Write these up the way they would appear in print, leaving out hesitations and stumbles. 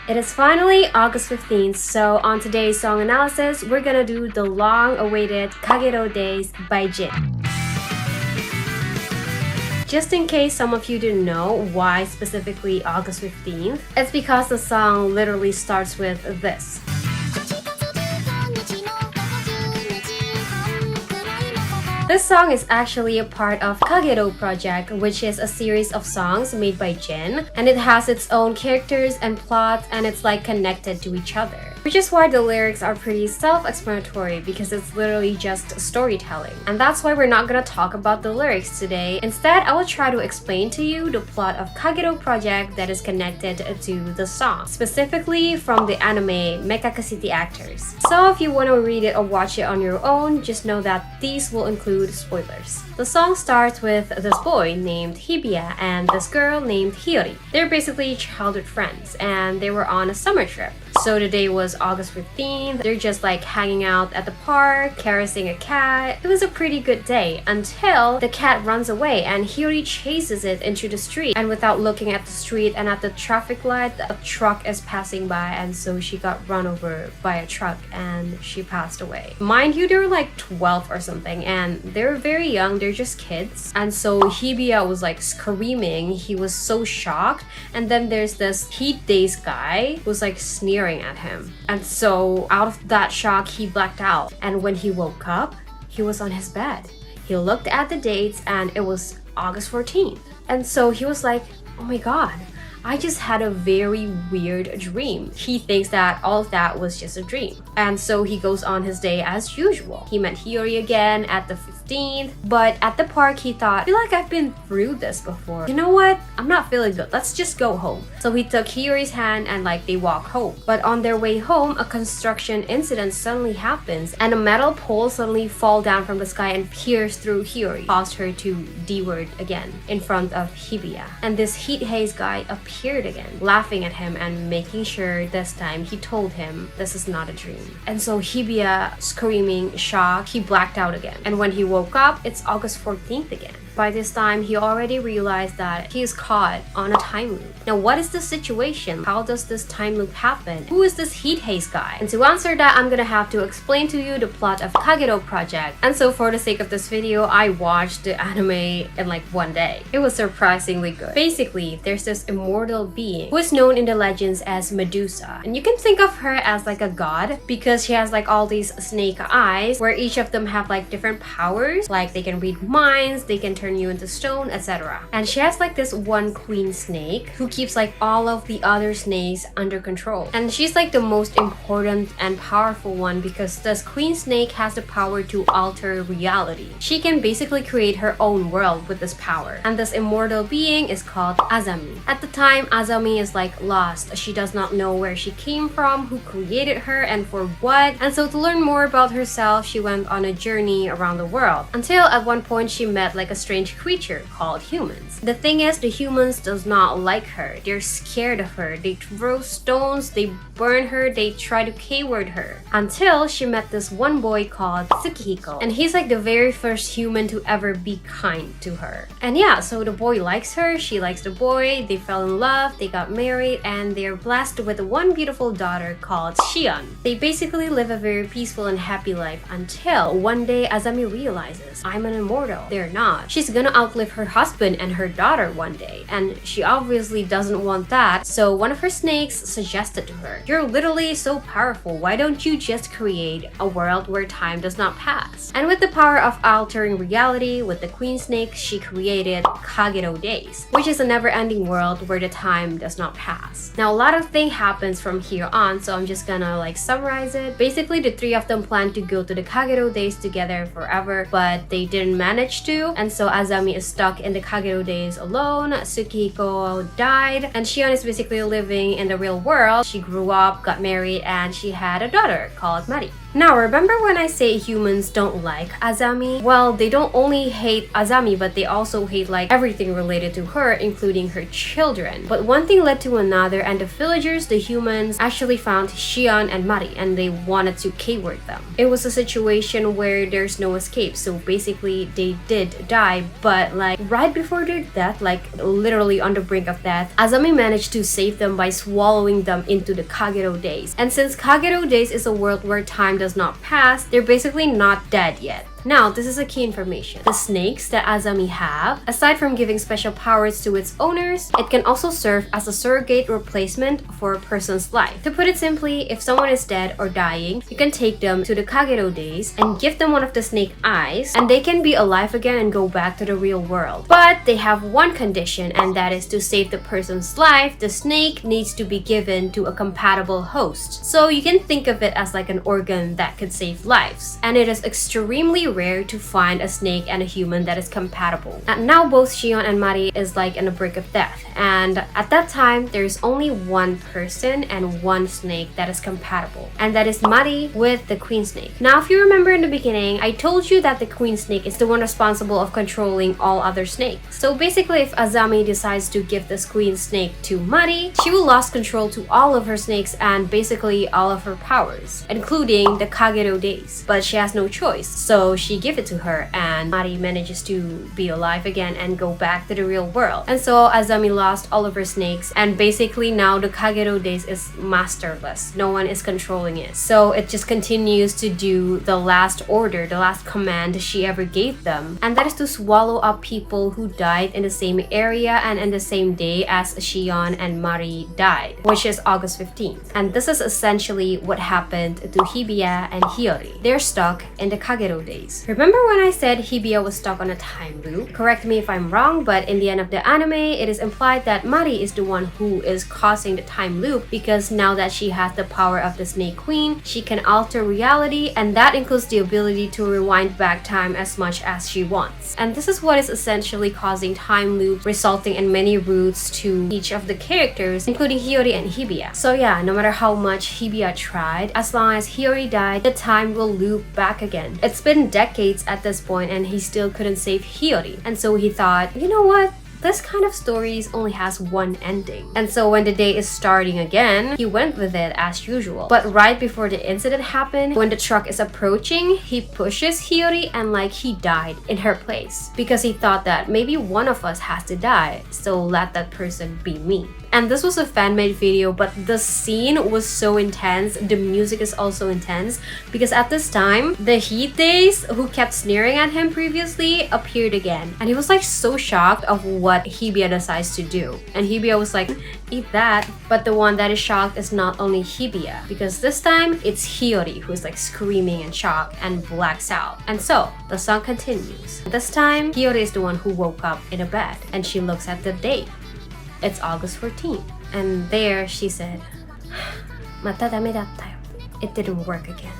It is finally August 15th, so on today's song analysis, we're gonna do the long-awaited Kagerou Daze by Jin. Just in case some of you didn't know why specifically August 15th, it's because the song literally starts with this. This song is actually a part of Kagerou project, which is a series of songs made by Jin, and it has its own characters and plots, and it's like connected to each other. Which is why the lyrics are pretty self-explanatory, because it's literally just storytelling. And that's why we're not gonna talk about the lyrics today. Instead, I will try to explain to you the plot of Kagerou project that is connected to the song, specifically from the anime melaniakxle actors. So if you want to read it or watch it on your own, just know that these will include spoilers. The song starts with this boy named Hibiya and this girl named Hiyori. They're basically childhood friends, and they were on a summer trip. So the day was August 15th. They're just like hanging out at the park, caressing a cat. It was a pretty good day until the cat runs away and Hiyori chases it into the street. And without looking at the street and at the traffic light, a truck is passing by, and so she got run over by a truck and she passed away. Mind you, they were like 12 or something, and they're very young. They're just kids. And so Hibiya was like screaming. He was so shocked. And then there's this heat daze guy who's like sneering at him, and so out of that shock he blacked out, and when he woke up he was on his bed. He looked at the dates and it was August 14th, and so he was like, oh my god, I just had a very weird dream. He thinks that all of that was just a dream, and so he goes on his day as usual. He met Hiyori again at the 15th, but at the park he thought, I feel like I've been through this before. You know what? I'm not feeling good. Let's just go home. So he took Hiyori's hand and like they walk home. But on their way home, a construction incident suddenly happens, and a metal pole suddenly falls down from the sky and pierce through Hiyori, caused her to D-word again in front of Hibiya. And this heat haze guy appeared again, laughing at him and making sure this time he told him this is not a dream. And so Hibiya, screaming, shocked, he blacked out again. And when he woke up, it's August 14th again. By this time, he already realized that he is caught on a time loop. Now, what is the situation? How does this time loop happen? Who is this heat haze guy? And to answer that, I'm gonna have to explain to you the plot of Kagerou project. And so for the sake of this video, I watched the anime in like one day. It was surprisingly good. Basically, there's this immortal being who is known in the legends as Medusa. And you can think of her as like a god because she has like all these snake eyes where each of them have like different powers. Like they can read minds, they can turn you into stone, etc. And she has like this one queen snake who keeps like all of the other snakes under control. And she's like the most important and powerful one because this queen snake has the power to alter reality. She can basically create her own world with this power. And this immortal being is called Azami. At the time, Azami is like lost. She does not know where she came from, who created her, and for what. And so to learn more about herself, she went on a journey around the world until at one point she met like a strange creature called humans. The thing is, the humans does not like her. They're scared of her. They throw stones, they burn her, they try to K-word her. Until she met this one boy called Tsukihiko. And he's like the very first human to ever be kind to her. And yeah, so the boy likes her, she likes the boy, they fell in love, they got married, and they're blessed with one beautiful daughter called Shion. They basically live a very peaceful and happy life until one day Azami realizes, I'm an immortal. They're not. She's gonna outlive her husband and her daughter one day, and she obviously doesn't want that. So one of her snakes suggested to her, you're literally so powerful, why don't you just create a world where time does not pass? And with the power of altering reality with the queen snake, she created Kagerou Daze, which is a never-ending world where the time does not pass. Now a lot of things happens from here on, so I'm just gonna like summarize it. Basically, the three of them planned to go to the Kagerou Daze together forever, but they didn't manage to, and so Azami is stuck in the Kagerou Daze alone. Tsukihiko died, and Shion is basically living in the real world. She grew up, got married, and she had a daughter called Mari. Now, remember when I say humans don't like Azami? Well, they don't only hate Azami, but they also hate like everything related to her, including her children. But one thing led to another, and the villagers, the humans, actually found Shion and Mari, and they wanted to K-word them. It was a situation where there's no escape, so basically they did die, but like right before their death, like literally on the brink of death, Azami managed to save them by swallowing them into the Kagerou Daze. And since Kagerou Daze is a world where time does not pass, they're basically not dead yet. Now, this is a key information. The snakes that Azami have, aside from giving special powers to its owners, it can also serve as a surrogate replacement for a person's life. To put it simply, if someone is dead or dying, you can take them to the Kagerou Daze and give them one of the snake eyes, and they can be alive again and go back to the real world. But they have one condition, and that is to save the person's life, the snake needs to be given to a compatible host. So you can think of it as like an organ that could save lives. And it is extremely rare to find a snake and a human that is compatible. And now both Shion and Mari is like in a brink of death, and at that time there's only one person and one snake that is compatible, and that is Mari with the queen snake. Now, if you remember in the beginning, I told you that the queen snake is the one responsible of controlling all other snakes. So basically, if Azami decides to give this queen snake to Mari, she will lose control to all of her snakes and basically all of her powers, including the Kagerou Daze. But she has no choice, so she give it to her, and Mari manages to be alive again and go back to the real world. And so Azami lost all of her snakes, and basically now the Kagerou Daze is masterless. No one is controlling it. So it just continues to do the last order, the last command she ever gave them, and that is to swallow up people who died in the same area and in the same day as Shion and Mari died, which is August 15th. And this is essentially what happened to Hibiya and Hiyori. They're stuck in the Kagerou Daze. Remember when I said Hibiya was stuck on a time loop? Correct me if I'm wrong, but in the end of the anime, it is implied that Mari is the one who is causing the time loop, because now that she has the power of the Snake Queen, she can alter reality, and that includes the ability to rewind back time as much as she wants. And this is what is essentially causing time loop, resulting in many routes to each of the characters, including Hiyori and Hibiya. So yeah, no matter how much Hibiya tried, as long as Hiyori died, the time will loop back again. It's been decades at this point, and he still couldn't save Hiyori. And so he thought, you know what? This kind of stories only has one ending. And so when the day is starting again, he went with it as usual. But right before the incident happened, when the truck is approaching, he pushes Hiyori and like he died in her place, because he thought that maybe one of us has to die, so let that person be me. And this was a fan-made video, but the scene was so intense. The music is also intense, because at this time, the Heat Days, who kept sneering at him previously, appeared again. And he was like so shocked of what Hibiya decides to do. And Hibiya was like, eat that. But the one that is shocked is not only Hibiya, because this time, it's Hiyori who is like screaming in shock and blacks out. And so, the song continues. This time, Hiyori is the one who woke up in a bed, and she looks at the date. It's August 14th. And there she said, "Mata dame datta yo. It didn't work again."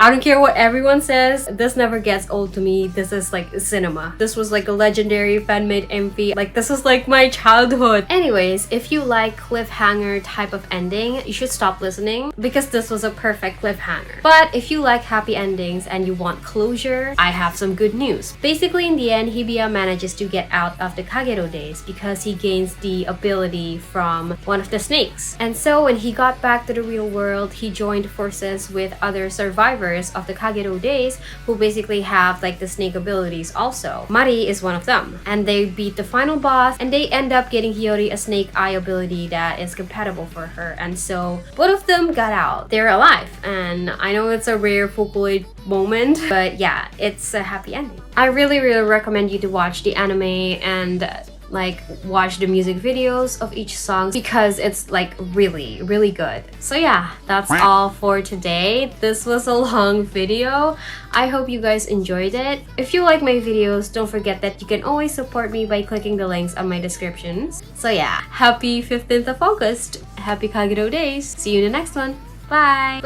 I don't care what everyone says, this never gets old to me. This is like cinema. This was like a legendary fan-made MV. Like, this is like my childhood. Anyways, if you like cliffhanger type of ending, you should stop listening, because this was a perfect cliffhanger. But if you like happy endings and you want closure, I have some good news. Basically, in the end, Hibiya manages to get out of the Kagerou Daze because he gains the ability from one of the snakes. And so when he got back to the real world, he joined forces with other survivors of the Kagerou Daze, who basically have like the snake abilities also. Mari is one of them, and they beat the final boss, and they end up getting Hiyori a snake eye ability that is compatible for her. And so both of them got out. They're alive, and I know it's a rare Vocaloid moment, but yeah, it's a happy ending. I really recommend you to watch the anime and like watch the music videos of each song, because it's like really good. So yeah, that's all for today. This was a long video. I hope you guys enjoyed it. If you like my videos, don't forget that you can always support me by clicking the links on my descriptions. So yeah, happy 15th of August. Happy Kagerou Days. See you in the next one. Bye.